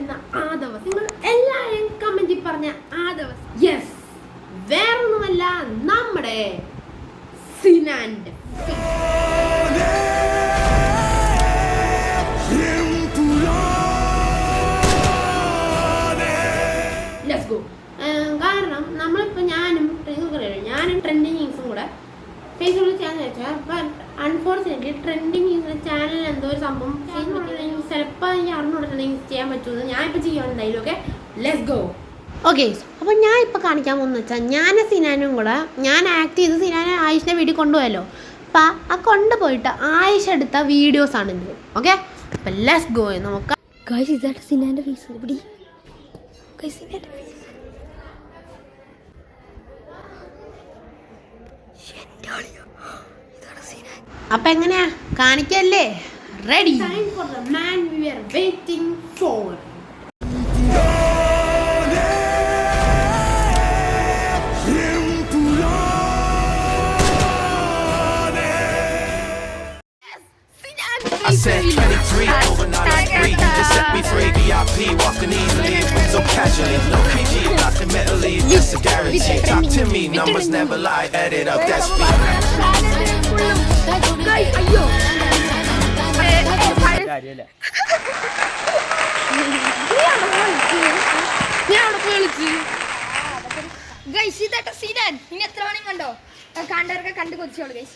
വരുന്ന ആ ദിവസം നിങ്ങൾ എല്ലാവരും കമന്റിൽ പറഞ്ഞ ആ ദിവസം യെസ് വേറൊന്നുമല്ല നമ്മുടെ സിനാന്റെ ലെറ്റ്സ് ഗോ. കാരണം നമ്മളിപ്പോൾ ഞാനും ട്രെൻഡിങ് ന്യൂസും കൂടെ ഫേസ്ബുക്കിൽ ചെയ്യാന്ന് വെച്ചാൽ അൺഫോർച്ചുനേറ്റ്ലി ട്രെൻഡിങ് ന്യൂസിലെ ചാനൽ എന്തോ ഒരു സംഭവം ചിലപ്പോൾ എനിക്ക് അറിഞ്ഞുകൊടുത്തിട്ടുണ്ടെങ്കിൽ ചെയ്യാൻ പറ്റുമെന്ന് ഞാൻ ഇപ്പോൾ ചെയ്യുവാണെന്തായാലും. Okay let's go. ഓക്കെ അപ്പോൾ ഞാൻ ഇപ്പോൾ കാണിക്കാൻ പോകുന്നത് വെച്ചാൽ ഞാൻ സിനാനും കൂടെ ഞാൻ ആക്ട് ചെയ്ത് സിനാനെ ആയിഷിൻ്റെ വീട്ടിൽ കൊണ്ടുപോയല്ലോ. അപ്പം ആ കൊണ്ടുപോയിട്ട് ആയിഷ എടുത്ത വീഡിയോസാണിത്. ഓക്കെ അപ്പം ലെറ്റ്സ് ഗോ. നമുക്ക് ഗൈസ് ഇതാണ് സിനാന്റെ ഫേസ്. ഇവിടെ ഗൈസ് സിനാന്റെ ഫേസ്. അപ്പം എങ്ങനെയാ കാണിക്കല്ലേ? Ready for the man we are waiting for. I said 23 over 93. You just set me free. VIP walking easily, so casually. No PG, nothing mentally, just a guarantee. Talk to me, numbers never lie. Add it up, that's me. അയ്യോ guys ഇതാട്ടോ സിനാൻ. ഇനി എത്ര മണി കണ്ടോ കണ്ടവർക്ക് കണ്ടു കൊതിച്ചോളൂ guys.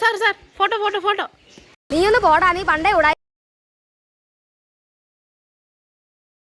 Sir photo നീ ഒന്ന് പോടാ, നീ പണ്ടേ ഉടായി.